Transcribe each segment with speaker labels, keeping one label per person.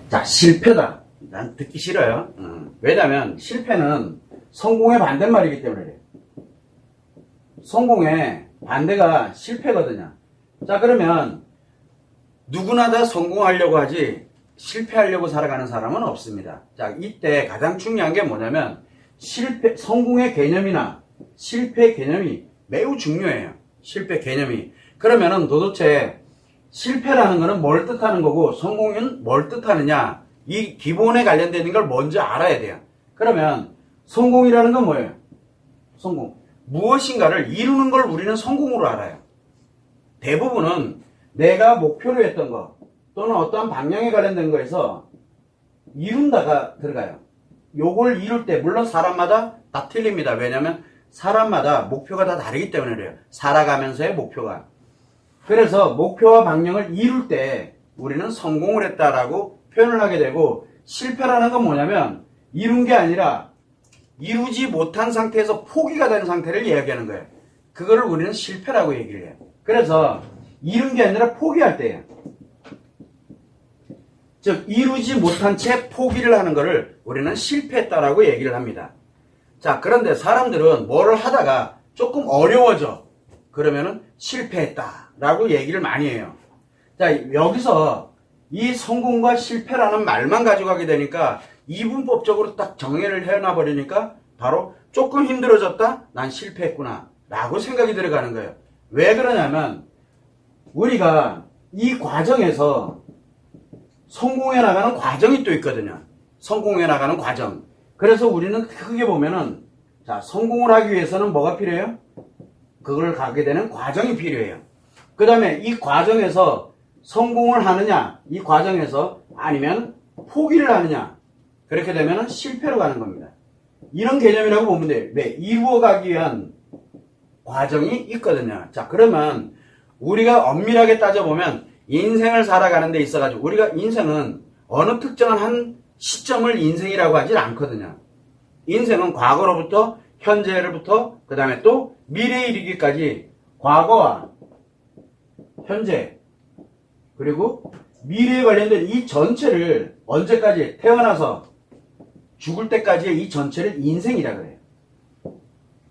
Speaker 1: 자, 실패다. 난 듣기 싫어요. 왜냐면 실패는 성공의 반대말이기 때문에 그래요. 성공의 반대가 실패거든요. 자, 그러면 누구나 다 성공하려고 하지 실패하려고 살아가는 사람은 없습니다. 자, 이때 가장 중요한 게 뭐냐면 성공의 개념이나 실패 개념이 매우 중요해요. 실패 개념이. 그러면은 도대체 실패라는 거는 뭘 뜻하는 거고 성공은 뭘 뜻하느냐, 이 기본에 관련되는 걸 먼저 알아야 돼요. 그러면 성공이라는 건 뭐예요? 성공. 무엇인가를 이루는 걸 우리는 성공으로 알아요. 대부분은 내가 목표로 했던 거 또는 어떠한 방향에 관련된 거에서 이룬다가 들어가요. 요걸 이룰 때 물론 사람마다 다 틀립니다. 왜냐하면 사람마다 목표가 다 다르기 때문에 그래요. 살아가면서의 목표가. 그래서 목표와 방향을 이룰 때 우리는 성공을 했다라고 표현을 하게 되고, 실패라는 건 뭐냐면 이룬 게 아니라 이루지 못한 상태에서 포기가 된 상태를 이야기하는 거예요. 그거를 우리는 실패라고 얘기를 해요. 그래서 이룬 게 아니라 포기할 때예요. 즉 이루지 못한 채 포기를 하는 거를 우리는 실패했다라고 얘기를 합니다. 자, 그런데 사람들은 뭐를 하다가 조금 어려워져. 그러면은 실패했다라고 얘기를 많이 해요. 자, 여기서 이 성공과 실패라는 말만 가져가게 되니까 이분법적으로 딱 정의를 해놔버리니까 바로 조금 힘들어졌다? 난 실패했구나 라고 생각이 들어가는 거예요. 왜 그러냐면 우리가 이 과정에서 성공해 나가는 과정이 또 있거든요. 성공해 나가는 과정. 그래서 우리는 크게 보면은, 자, 성공을 하기 위해서는 뭐가 필요해요? 그걸 가게 되는 과정이 필요해요. 그 다음에 이 과정에서 성공을 하느냐, 이 과정에서 아니면 포기를 하느냐, 그렇게 되면 실패로 가는 겁니다. 이런 개념이라고 보면 돼요. 왜? 이루어가기 위한 과정이 있거든요. 자, 그러면 우리가 엄밀하게 따져보면 인생을 살아가는 데 있어가지고 우리가 인생은 어느 특정한 한 시점을 인생이라고 하질 않거든요. 인생은 과거로부터 현재로부터 그 다음에 또 미래에 이르기까지 과거와 현재 그리고 미래에 관련된 이 전체를 언제까지 태어나서 죽을 때까지의 이 전체를 인생이라 그래요.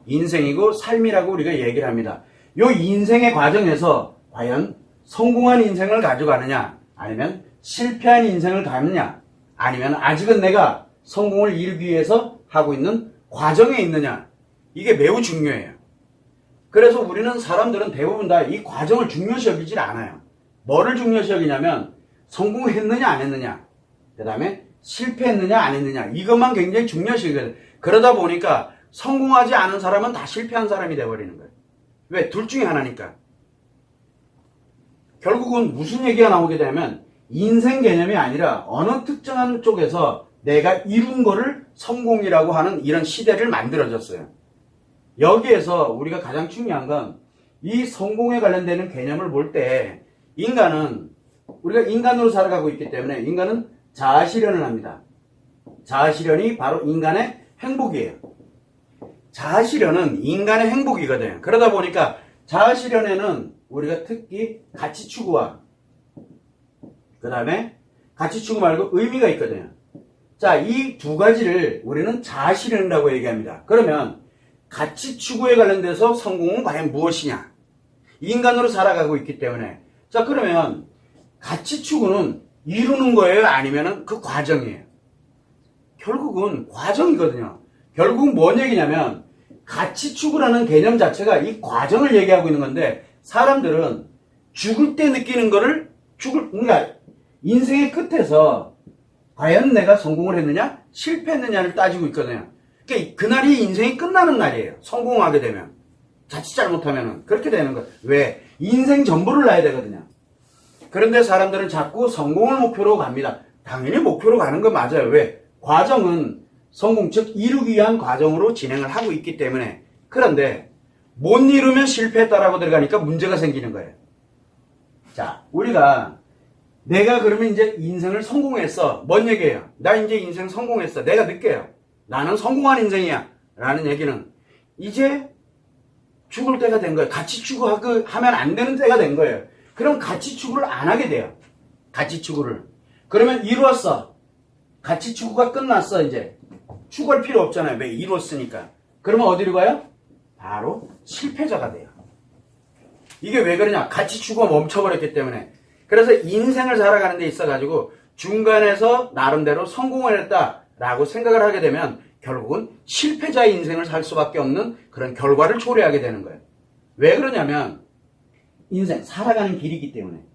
Speaker 1: 인생이고 삶이라고 우리가 얘기를 합니다. 이 인생의 과정에서 과연 성공한 인생을 가져가느냐, 아니면 실패한 인생을 가느냐, 아니면 아직은 내가 성공을 이루기 위해서 하고 있는 과정에 있느냐, 이게 매우 중요해요. 그래서 우리는 사람들은 대부분 다 이 과정을 중요시 여기질 않아요. 뭐를 중요시 여기냐면 성공했느냐 안 했느냐, 그 다음에 실패했느냐 안 했느냐, 이것만 굉장히 중요시 여겨요. 그러다 보니까 성공하지 않은 사람은 다 실패한 사람이 돼버리는 거예요. 왜? 둘 중에 하나니까. 결국은 무슨 얘기가 나오게 되면 인생 개념이 아니라 어느 특정한 쪽에서 내가 이룬 거를 성공이라고 하는 이런 시대를 만들어졌어요. 여기에서 우리가 가장 중요한 건 이 성공에 관련되는 개념을 볼 때 인간은, 우리가 인간으로 살아가고 있기 때문에 인간은 자아실현을 합니다. 자아실현이 바로 인간의 행복이에요. 자아실현은 인간의 행복이거든요. 그러다 보니까 자아실현에는 우리가 특히 가치 추구와 그 다음에 가치 추구 말고 의미가 있거든요. 자, 이 두 가지를 우리는 자아실현이라고 얘기합니다. 그러면 가치 추구에 관련돼서 성공은 과연 무엇이냐? 인간으로 살아가고 있기 때문에. 자, 그러면 가치 추구는 이루는 거예요? 아니면 그 과정이에요? 결국은 과정이거든요. 결국은 뭔 얘기냐면 가치 추구라는 개념 자체가 이 과정을 얘기하고 있는 건데, 사람들은 죽을 때 느끼는 거를 그러니까 인생의 끝에서 과연 내가 성공을 했느냐 실패했느냐를 따지고 있거든요. 그러니까 그날이 인생이 끝나는 날이에요. 성공하게 되면. 자칫 잘못하면 그렇게 되는 거예요. 왜? 인생 전부를 놔야 되거든요. 그런데 사람들은 자꾸 성공을 목표로 갑니다. 당연히 목표로 가는 건 맞아요. 왜? 과정은 성공, 즉 이루기 위한 과정으로 진행을 하고 있기 때문에. 그런데 못 이루면 실패했다라고 들어가니까 문제가 생기는 거예요. 자, 우리가 내가 그러면 이제 인생을 성공했어. 뭔 얘기예요? 나 이제 인생 성공했어. 내가 느껴요. 나는 성공한 인생이야. 라는 얘기는 이제 죽을 때가 된 거예요. 가치 추구하면 안 되는 때가 된 거예요. 그럼 가치 추구를 안 하게 돼요. 가치 추구를. 그러면 이루었어. 가치 추구가 끝났어, 이제. 추구할 필요 없잖아요. 왜? 이루었으니까. 그러면 어디로 가요? 바로 실패자가 돼요. 이게 왜 그러냐? 가치 추구가 멈춰버렸기 때문에. 그래서 인생을 살아가는 데 있어가지고 중간에서 나름대로 성공을 했다라고 생각을 하게 되면 결국은 실패자의 인생을 살 수밖에 없는 그런 결과를 초래하게 되는 거예요. 왜 그러냐면 인생, 살아가는 길이기 때문에.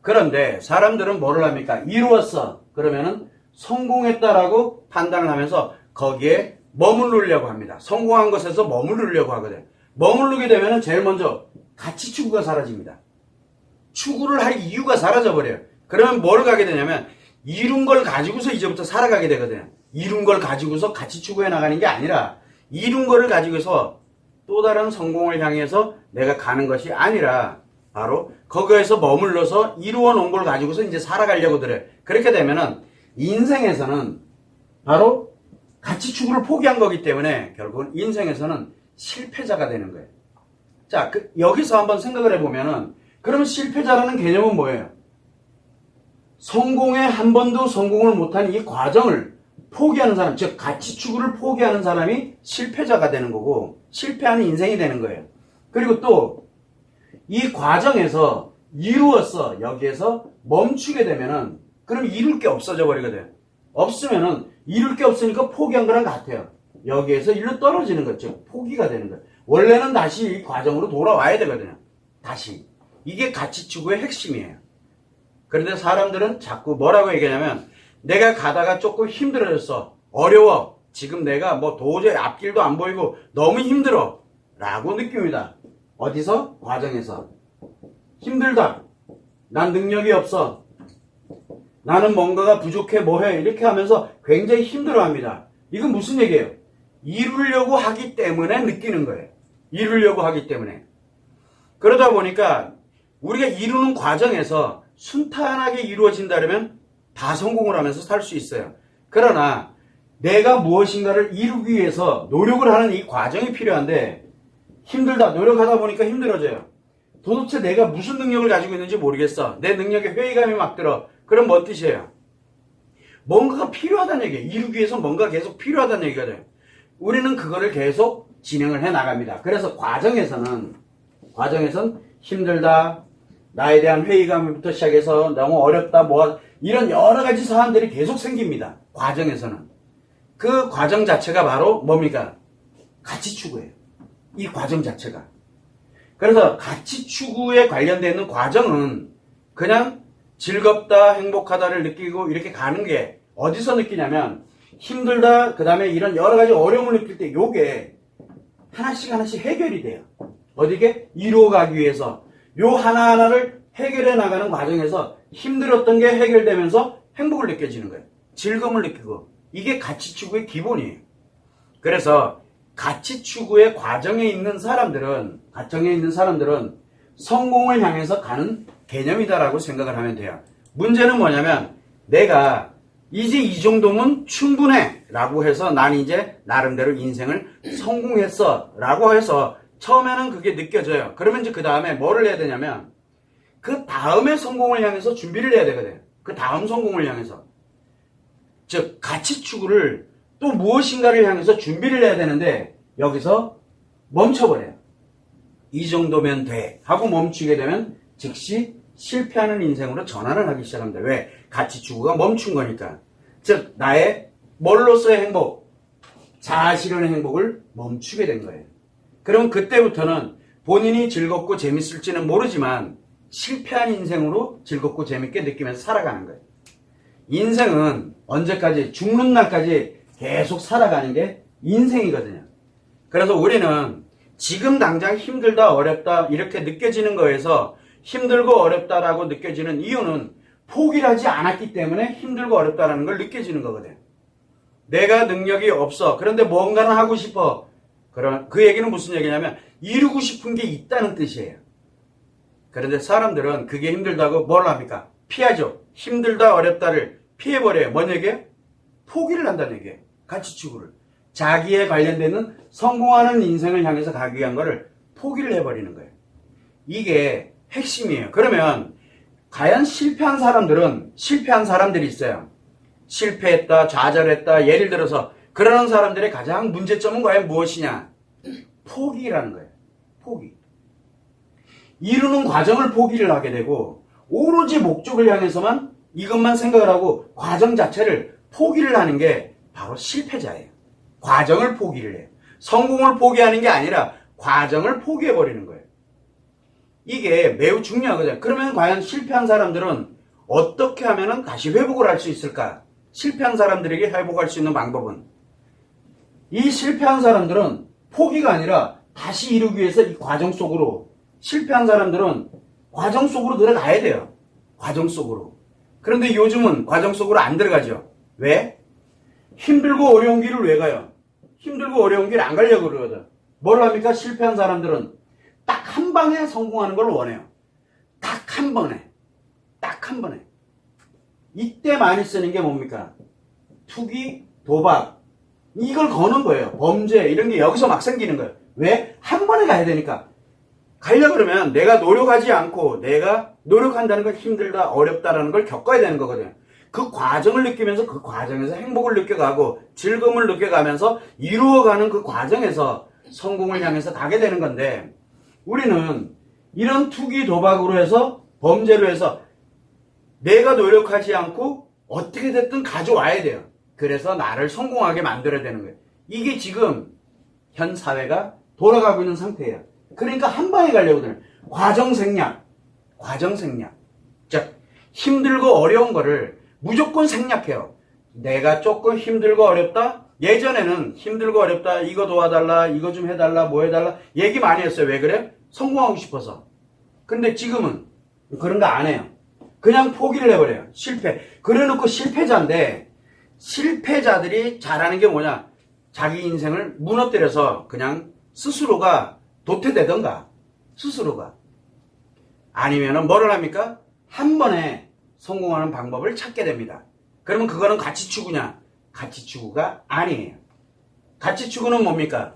Speaker 1: 그런데 사람들은 뭐를 합니까? 이루었어. 그러면은 성공했다라고 판단을 하면서 거기에 머무르려고 합니다. 성공한 것에서 머무르려고 하거든요. 머무르게 되면은 제일 먼저 가치 추구가 사라집니다. 추구를 할 이유가 사라져버려요. 그러면 뭘 가게 되냐면 이룬 걸 가지고서 이제부터 살아가게 되거든요. 이룬 걸 가지고서 가치 추구해 나가는 게 아니라 이룬 거를 가지고서 또 다른 성공을 향해서 내가 가는 것이 아니라 바로 거기에서 머물러서 이루어 놓은 걸 가지고서 이제 살아가려고 들어요. 그렇게 되면은 인생에서는 바로 가치 추구를 포기한 거기 때문에 결국은 인생에서는 실패자가 되는 거예요. 자, 여기서 한번 생각을 해보면은 그러면 실패자라는 개념은 뭐예요? 성공에 한 번도 성공을 못한 이 과정을 포기하는 사람, 즉 가치 추구를 포기하는 사람이 실패자가 되는 거고 실패하는 인생이 되는 거예요. 그리고 또 이 과정에서 이루었어. 여기에서 멈추게 되면은 그럼 이룰 게 없어져 버리거든. 없으면은 이룰 게 없으니까 포기한 거랑 같아요. 여기에서 일로 떨어지는 거죠. 포기가 되는 거예요. 원래는 다시 이 과정으로 돌아와야 되거든요. 다시. 이게 가치 추구의 핵심이에요. 그런데 사람들은 자꾸 뭐라고 얘기하냐면 내가 가다가 조금 힘들어졌어. 어려워. 지금 내가 뭐 도저히 앞길도 안 보이고 너무 힘들어. 라고 느낍니다. 어디서? 과정에서. 힘들다. 난 능력이 없어. 나는 뭔가가 부족해 뭐해. 이렇게 하면서 굉장히 힘들어합니다. 이건 무슨 얘기예요? 이루려고 하기 때문에 느끼는 거예요. 이루려고 하기 때문에. 그러다 보니까 우리가 이루는 과정에서 순탄하게 이루어진다면 다 성공을 하면서 살 수 있어요. 그러나 내가 무엇인가를 이루기 위해서 노력을 하는 이 과정이 필요한데 힘들다. 노력하다 보니까 힘들어져요. 도대체 내가 무슨 능력을 가지고 있는지 모르겠어. 내 능력에 회의감이 막 들어. 그럼 뭔 뜻이에요? 뭔가가 필요하다는 얘기예요. 이루기 위해서 뭔가 계속 필요하다는 얘기가 돼요. 우리는 그거를 계속 진행을 해 나갑니다. 그래서 과정에서는 힘들다. 나에 대한 회의감부터 시작해서 너무 어렵다. 뭐 이런 여러 가지 사안들이 계속 생깁니다. 과정에서는. 그 과정 자체가 바로 뭡니까? 가치 추구예요. 이 과정 자체가. 그래서 가치 추구에 관련되어 있는 과정은 그냥 즐겁다, 행복하다를 느끼고 이렇게 가는 게 어디서 느끼냐면 힘들다, 그 다음에 이런 여러 가지 어려움을 느낄 때 요게 하나씩 해결이 돼요. 어디게? 이루어가기 위해서. 요 하나하나를 해결해 나가는 과정에서 힘들었던 게 해결되면서 행복을 느껴지는 거예요. 즐거움을 느끼고. 이게 가치 추구의 기본이에요. 그래서 가치 추구의 과정에 있는 사람들은 성공을 향해서 가는 개념이다라고 생각을 하면 돼요. 문제는 뭐냐면 내가 이제 이 정도면 충분해 라고 해서 난 이제 나름대로 인생을 성공했어 라고 해서 처음에는 그게 느껴져요. 그러면 이제 그 다음에 뭐를 해야 되냐면 그 다음에 성공을 향해서 준비를 해야 되거든요. 그 다음 성공을 향해서. 즉 가치 추구를 또 무엇인가를 향해서 준비를 해야 되는데 여기서 멈춰버려요. 이 정도면 돼 하고 멈추게 되면 즉시 실패하는 인생으로 전환을 하기 시작합니다. 왜? 가치 추구가 멈춘 거니까. 즉 나의 뭘로서의 행복, 자아실현의 행복을 멈추게 된 거예요. 그럼 그때부터는 본인이 즐겁고 재밌을지는 모르지만 실패한 인생으로 즐겁고 재밌게 느끼면서 살아가는 거예요. 인생은 언제까지? 죽는 날까지 계속 살아가는 게 인생이거든요. 그래서 우리는 지금 당장 힘들다, 어렵다 이렇게 느껴지는 거에서 힘들고 어렵다라고 느껴지는 이유는 포기를 하지 않았기 때문에 힘들고 어렵다라는 걸 느껴지는 거거든요. 내가 능력이 없어. 그런데 뭔가는 하고 싶어. 그 얘기는 무슨 얘기냐면 이루고 싶은 게 있다는 뜻이에요. 그런데 사람들은 그게 힘들다고 뭘 합니까? 피하죠. 힘들다, 어렵다를 피해버려요. 뭔 얘기예요? 포기를 한다는 얘기예요. 가치 추구를. 자기에 관련되는 성공하는 인생을 향해서 가기 위한 거를 포기를 해버리는 거예요. 이게 핵심이에요. 그러면 과연 실패한 사람들이 있어요. 실패했다, 좌절했다, 예를 들어서 그러는 사람들의 가장 문제점은 과연 무엇이냐? 포기라는 거예요. 포기. 이루는 과정을 포기를 하게 되고 오로지 목적을 향해서만 이것만 생각을 하고 과정 자체를 포기를 하는 게 바로 실패자예요. 과정을 포기를 해요. 성공을 포기하는 게 아니라 과정을 포기해버리는 거예요. 이게 매우 중요하거든요. 그러면 과연 실패한 사람들은 어떻게 하면 다시 회복을 할 수 있을까? 실패한 사람들에게 회복할 수 있는 방법은 이 실패한 사람들은 포기가 아니라 다시 이루기 위해서 이 과정 속으로 실패한 사람들은 과정 속으로 들어가야 돼요. 과정 속으로. 그런데 요즘은 과정 속으로 안 들어가죠. 왜? 힘들고 어려운 길을 왜 가요? 힘들고 어려운 길 안 가려고 그러거든. 뭘 합니까? 실패한 사람들은 딱 한 방에 성공하는 걸 원해요. 딱 한 번에. 딱 한 번에. 이때 많이 쓰는 게 뭡니까? 투기, 도박. 이걸 거는 거예요. 범죄 이런 게 여기서 막 생기는 거예요. 왜? 한 번에 가야 되니까. 가려고 그러면 내가 노력하지 않고 내가 노력한다는 건 힘들다, 어렵다라는 걸 겪어야 되는 거거든요. 그 과정을 느끼면서 그 과정에서 행복을 느껴가고 즐거움을 느껴가면서 이루어가는 그 과정에서 성공을 향해서 가게 되는 건데 우리는 이런 투기 도박으로 해서 범죄로 해서 내가 노력하지 않고 어떻게 됐든 가져와야 돼요. 그래서 나를 성공하게 만들어야 되는 거예요. 이게 지금 현 사회가 돌아가고 있는 상태예요. 그러니까 한 방에 가려고 드는 과정 생략. 즉 힘들고 어려운 거를 무조건 생략해요. 내가 조금 힘들고 어렵다? 예전에는 힘들고 어렵다, 이거 도와달라, 이거 좀 해달라, 뭐 해달라 얘기 많이 했어요. 왜 그래? 성공하고 싶어서. 근데 지금은 그런 거 안 해요. 그냥 포기를 해버려요. 실패. 그래놓고 실패자인데 실패자들이 잘하는 게 뭐냐? 자기 인생을 무너뜨려서 그냥 스스로가 도태되던가 스스로가 아니면은 뭐를 합니까? 한 번에 성공하는 방법을 찾게 됩니다. 그러면 그거는 가치추구냐? 가치추구가 아니에요. 가치추구는 뭡니까?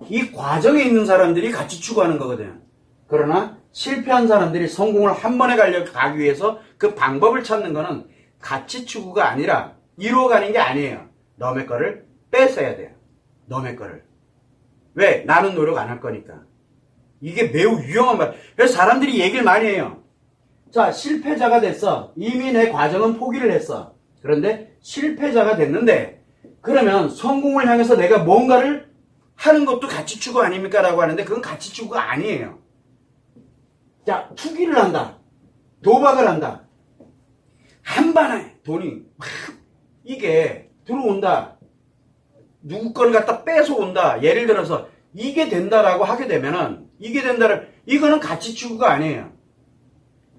Speaker 1: 이 과정에 있는 사람들이 가치추구하는 거거든요. 그러나 실패한 사람들이 성공을 한 번에 가기 위해서 그 방법을 찾는 거는 가치추구가 아니라 이루어가는 게 아니에요. 너의 거를 뺏어야 돼요. 너의 거를. 왜? 나는 노력 안 할 거니까. 이게 매우 위험한 말. 그래서 사람들이 얘기를 많이 해요. 자, 실패자가 됐어. 이미 내 과정은 포기를 했어. 그런데 실패자가 됐는데 그러면 성공을 향해서 내가 뭔가를 하는 것도 가치추구 아닙니까? 라고 하는데 그건 가치추구가 아니에요. 자, 투기를 한다. 도박을 한다. 한 번에 돈이 막 이게 들어온다. 누구 거를 갖다 뺏어온다. 예를 들어서 이게 된다라고 하게 되면은 이거는 가치추구가 아니에요.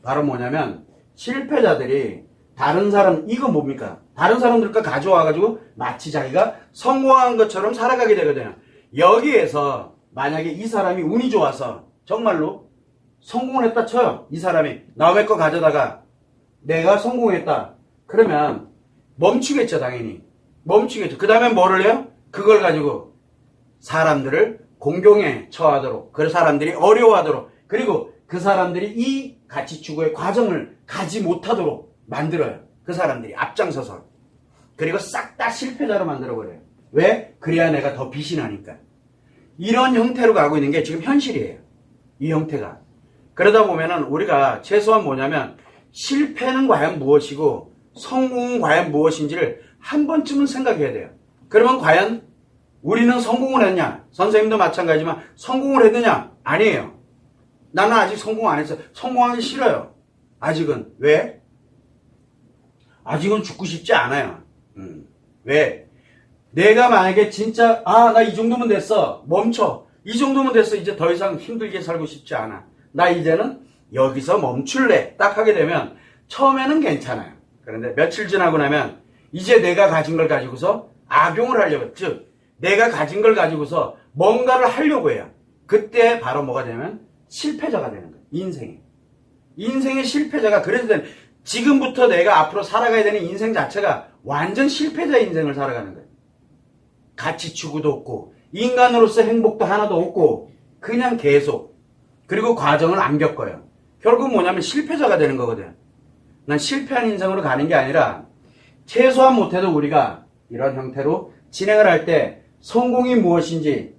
Speaker 1: 바로 뭐냐면 실패자들이 다른 사람 이거 뭡니까? 다른 사람들과 가져와가지고 마치 자기가 성공한 것처럼 살아가게 되거든요. 여기에서 만약에 이 사람이 운이 좋아서 정말로 성공을 했다 쳐요. 이 사람이 남의 거 가져다가 내가 성공했다. 그러면 멈추겠죠. 당연히. 멈추겠죠. 그 다음에 뭐를 해요? 그걸 가지고 사람들을 공경에 처하도록 그 사람들이 어려워하도록 그리고 그 사람들이 이 가치추구의 과정을 가지 못하도록 만들어요. 그 사람들이 앞장서서. 그리고 싹 다 실패자로 만들어버려요. 왜? 그래야 내가 더 빛이 나니까. 이런 형태로 가고 있는 게 지금 현실이에요. 이 형태가. 그러다 보면은 우리가 최소한 뭐냐면 실패는 과연 무엇이고 성공은 과연 무엇인지를 한 번쯤은 생각해야 돼요. 그러면 과연 우리는 성공을 했냐? 선생님도 마찬가지지만 성공을 했느냐? 아니에요. 나는 아직 성공 안 했어요. 성공하기 싫어요. 아직은. 왜? 아직은 죽고 싶지 않아요. 왜? 내가 만약에 진짜 나 이 정도면 됐어. 멈춰. 이 정도면 됐어. 이제 더 이상 힘들게 살고 싶지 않아. 나 이제는 여기서 멈출래. 딱 하게 되면 처음에는 괜찮아요. 그런데 며칠 지나고 나면 이제 내가 가진 걸 가지고서 악용을 하려고, 즉 내가 가진 걸 가지고서 뭔가를 하려고 해요. 그때 바로 뭐가 되냐면 실패자가 되는 거예요. 인생의 실패자가 그래서 되는, 지금부터 내가 앞으로 살아가야 되는 인생 자체가 완전 실패자 인생을 살아가는 거예요. 가치 추구도 없고 인간으로서 행복도 하나도 없고 그냥 계속, 그리고 과정을 안 겪어요. 결국 뭐냐면 실패자가 되는 거거든. 난 실패한 인생으로 가는 게 아니라 최소한 못해도 우리가 이런 형태로 진행을 할 때 성공이 무엇인지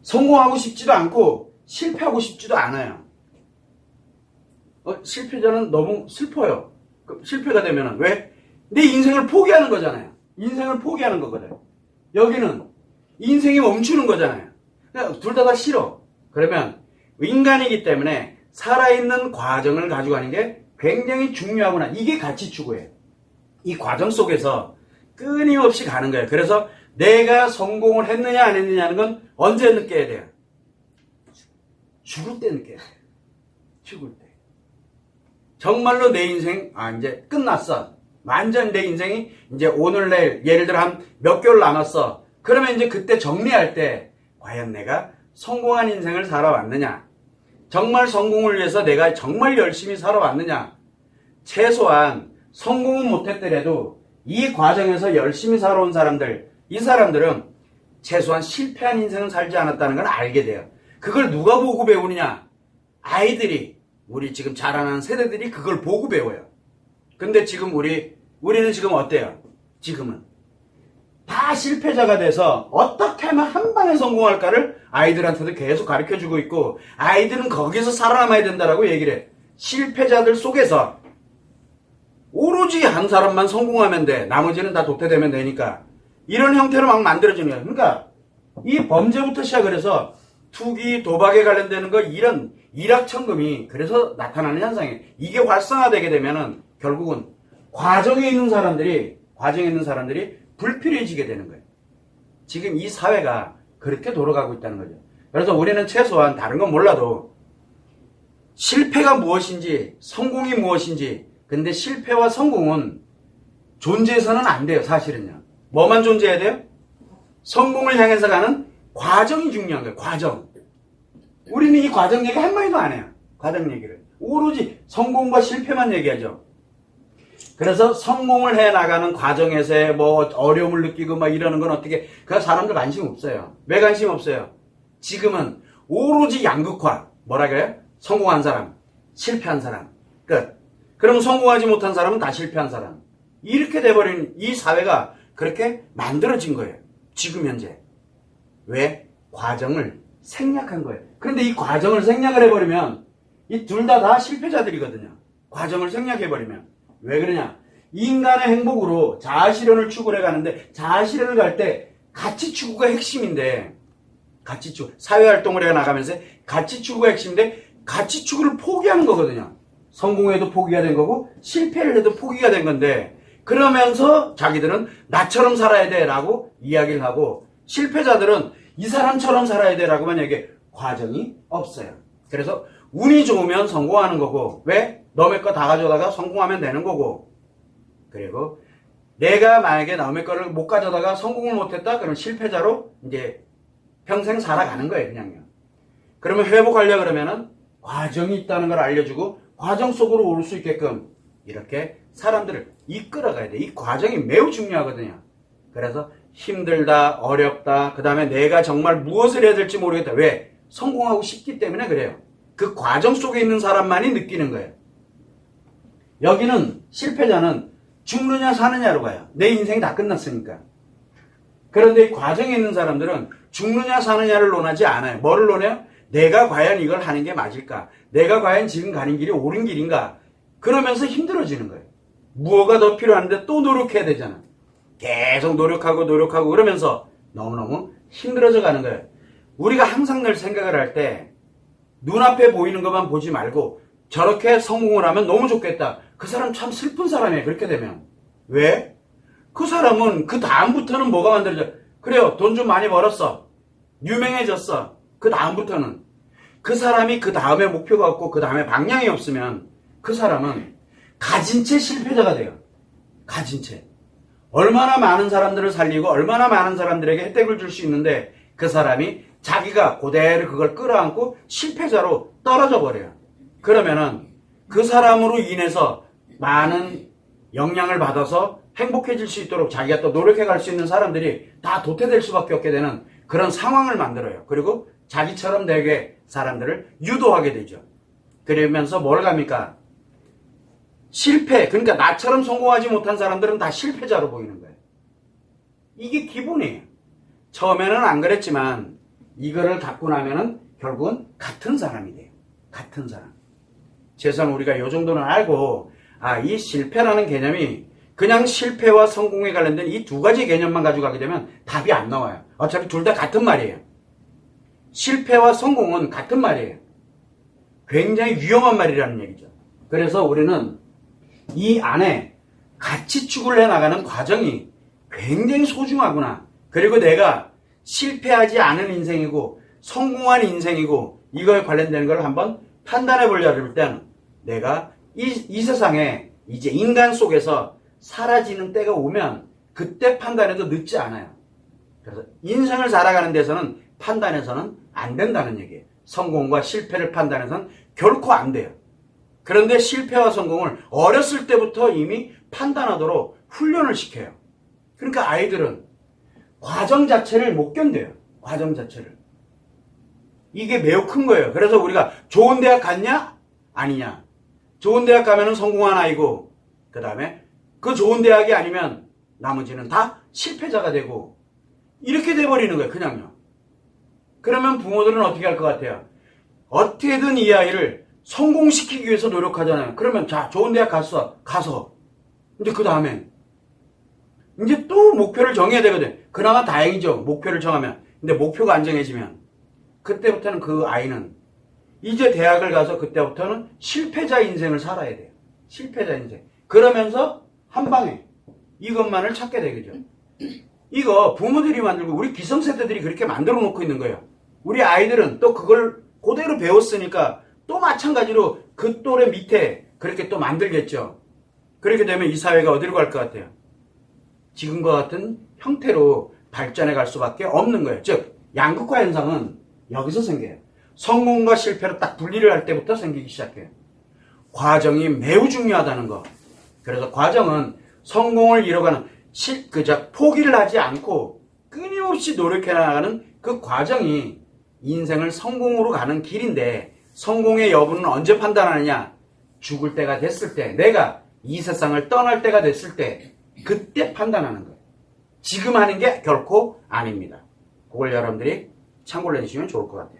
Speaker 1: 성공하고 싶지도 않고 실패하고 싶지도 않아요. 실패자는 너무 슬퍼요. 실패가 되면은 왜? 내 인생을 포기하는 거잖아요. 인생을 포기하는 거거든. 여기는 인생이 멈추는 거잖아요. 그러니까 둘 다 싫어. 그러면 인간이기 때문에 살아있는 과정을 가져가는 게 굉장히 중요하구나. 이게 가치 추구예요. 이 과정 속에서 끊임없이 가는 거예요. 그래서 내가 성공을 했느냐 안 했느냐는 건 언제 느껴야 돼요? 죽을 때 느껴야 돼요. 죽을 때. 정말로 내 인생 이제 끝났어. 완전 내 인생이 이제 오늘 내일 예를 들어 한 몇 개월 남았어. 그러면 이제 그때 정리할 때 과연 내가 성공한 인생을 살아왔느냐? 정말 성공을 위해서 내가 정말 열심히 살아왔느냐? 최소한 성공은 못했더라도 이 과정에서 열심히 살아온 사람들, 이 사람들은 최소한 실패한 인생을 살지 않았다는 걸 알게 돼요. 그걸 누가 보고 배우느냐? 아이들이, 우리 지금 자라나는 세대들이 그걸 보고 배워요. 근데 지금 우리는 지금 어때요? 지금은 다 실패자가 돼서 어떻게 하면 한 방에 성공할까를 아이들한테도 계속 가르쳐주고 있고, 아이들은 거기서 살아남아야 된다라고 얘기를 해. 실패자들 속에서 오로지 한 사람만 성공하면 돼. 나머지는 다 도태되면 되니까. 이런 형태로 막 만들어지는 거야. 그러니까 이 범죄부터 시작을 해서 투기, 도박에 관련되는 거, 이런 일확천금이 그래서 나타나는 현상이에요. 이게 활성화되게 되면은 결국은 과정에 있는 사람들이 불필요해지게 되는 거예요. 지금 이 사회가 그렇게 돌아가고 있다는 거죠. 그래서 우리는 최소한 다른 건 몰라도 실패가 무엇인지, 성공이 무엇인지, 근데 실패와 성공은 존재해서는 안 돼요, 사실은요. 뭐만 존재해야 돼요? 성공을 향해서 가는 과정이 중요한 거예요, 과정. 우리는 이 과정 얘기 한마디도 안 해요. 과정 얘기를. 오로지 성공과 실패만 얘기하죠. 그래서 성공을 해 나가는 과정에서의 뭐 어려움을 느끼고 막 이러는 건 어떻게, 그 사람들 관심 없어요. 왜 관심 없어요? 지금은 오로지 양극화. 뭐라 그래요? 성공한 사람, 실패한 사람. 끝. 그럼 성공하지 못한 사람은 다 실패한 사람. 이렇게 돼버린 이 사회가 그렇게 만들어진 거예요. 지금 현재. 왜? 과정을 생략한 거예요. 그런데 이 과정을 생략을 해버리면 이 둘 다 실패자들이거든요. 과정을 생략해버리면. 왜 그러냐? 인간의 행복으로 자아실현을 추구해 가는데, 자아실현을 갈 때 가치 추구가 핵심인데, 가치 추구, 사회활동을 해 나가면서 가치 추구가 핵심인데, 가치 추구를 포기하는 거거든요. 성공해도 포기가 된 거고, 실패를 해도 포기가 된 건데, 그러면서 자기들은 나처럼 살아야 돼 라고 이야기를 하고, 실패자들은 이 사람처럼 살아야 돼 라고만 얘기해. 과정이 없어요. 그래서 운이 좋으면 성공하는 거고, 왜? 너의 거 다 가져다가 성공하면 되는 거고, 그리고 내가 만약에 남의 거를 못 가져다가 성공을 못했다? 그러면 실패자로 이제 평생 살아가는 거예요, 그냥요. 그러면 회복하려고 그러면은 과정이 있다는 걸 알려주고, 과정 속으로 올 수 있게끔 이렇게 사람들을 이끌어가야 돼. 이 과정이 매우 중요하거든요. 그래서 힘들다, 어렵다, 그 다음에 내가 정말 무엇을 해야 될지 모르겠다. 왜? 성공하고 싶기 때문에 그래요. 그 과정 속에 있는 사람만이 느끼는 거예요. 여기는 실패자는 죽느냐 사느냐로 가요. 내 인생이 다 끝났으니까. 그런데 이 과정에 있는 사람들은 죽느냐 사느냐를 논하지 않아요. 뭐를 논해요? 내가 과연 이걸 하는 게 맞을까? 내가 과연 지금 가는 길이 옳은 길인가? 그러면서 힘들어지는 거예요. 무엇가 더 필요한데 또 노력해야 되잖아. 계속 노력하고 그러면서 너무너무 힘들어져 가는 거예요. 우리가 항상 늘 생각을 할 때 눈앞에 보이는 것만 보지 말고, 저렇게 성공을 하면 너무 좋겠다. 그 사람 참 슬픈 사람이에요. 그렇게 되면. 왜? 그 사람은 그 다음부터는 뭐가 만들어져? 그래요. 돈 좀 많이 벌었어. 유명해졌어. 그 다음부터는. 그 사람이 그 다음에 목표가 없고 그 다음에 방향이 없으면 그 사람은 가진 채 실패자가 돼요. 가진 채. 얼마나 많은 사람들을 살리고 얼마나 많은 사람들에게 혜택을 줄 수 있는데, 그 사람이 자기가 그대로 그걸 끌어안고 실패자로 떨어져 버려요. 그러면은 그 사람으로 인해서 많은 영향을 받아서 행복해질 수 있도록 자기가 또 노력해 갈 수 있는 사람들이 다 도태될 수밖에 없게 되는 그런 상황을 만들어요. 그리고 자기처럼 되게 사람들을 유도하게 되죠. 그러면서 뭘 갑니까? 실패, 그러니까 나처럼 성공하지 못한 사람들은 다 실패자로 보이는 거예요. 이게 기본이에요. 처음에는 안 그랬지만 이거를 갖고 나면은 결국은 같은 사람이 돼요. 같은 사람. 최소한 우리가 이 정도는 알고, 이 실패라는 개념이 그냥 실패와 성공에 관련된 이 두 가지 개념만 가지고 가게 되면 답이 안 나와요. 어차피 둘 다 같은 말이에요. 실패와 성공은 같은 말이에요. 굉장히 위험한 말이라는 얘기죠. 그래서 우리는 이 안에 같이 추구를 해나가는 과정이 굉장히 소중하구나. 그리고 내가 실패하지 않은 인생이고 성공한 인생이고 이거에 관련된 걸 한번 판단해 보려고 할 때는 내가 이 세상에 이제 인간 속에서 사라지는 때가 오면 그때 판단해도 늦지 않아요. 그래서 인생을 살아가는 데서는 판단해서는 안 된다는 얘기예요. 성공과 실패를 판단해서는 결코 안 돼요. 그런데 실패와 성공을 어렸을 때부터 이미 판단하도록 훈련을 시켜요. 그러니까 아이들은 과정 자체를 못 견뎌요. 과정 자체를. 이게 매우 큰 거예요. 그래서 우리가 좋은 대학 갔냐? 아니냐. 좋은 대학 가면은 성공한 아이고, 그 다음에 그 좋은 대학이 아니면 나머지는 다 실패자가 되고, 이렇게 돼버리는 거예요. 그냥요. 그러면 부모들은 어떻게 할 것 같아요? 어떻게든 이 아이를 성공시키기 위해서 노력하잖아요. 그러면 자, 좋은 대학 가서 이제 그 다음에 이제 또 목표를 정해야 되거든. 그나마 다행이죠. 목표를 정하면. 근데 목표가 안 정해지면 그때부터는 그 아이는 이제 대학을 가서 그때부터는 실패자 인생을 살아야 돼요. 실패자 인생. 그러면서 한 방에 이것만을 찾게 되겠죠. 이거 부모들이 만들고 우리 기성세대들이 그렇게 만들어 놓고 있는 거예요. 우리 아이들은 또 그걸 그대로 배웠으니까 또 마찬가지로 그 또래 밑에 그렇게 또 만들겠죠. 그렇게 되면 이 사회가 어디로 갈 것 같아요? 지금과 같은 형태로 발전해 갈 수밖에 없는 거예요. 즉 양극화 현상은 여기서 생겨요. 성공과 실패로 딱 분리를 할 때부터 생기기 시작해요. 과정이 매우 중요하다는 거. 그래서 과정은 성공을 이뤄가는 포기를 하지 않고 끊임없이 노력해 나가는 그 과정이 인생을 성공으로 가는 길인데, 성공의 여부는 언제 판단하느냐? 죽을 때가 됐을 때, 내가 이 세상을 떠날 때가 됐을 때, 그때 판단하는 거예요. 지금 하는 게 결코 아닙니다. 그걸 여러분들이 참고를 해주시면 좋을 것 같아요.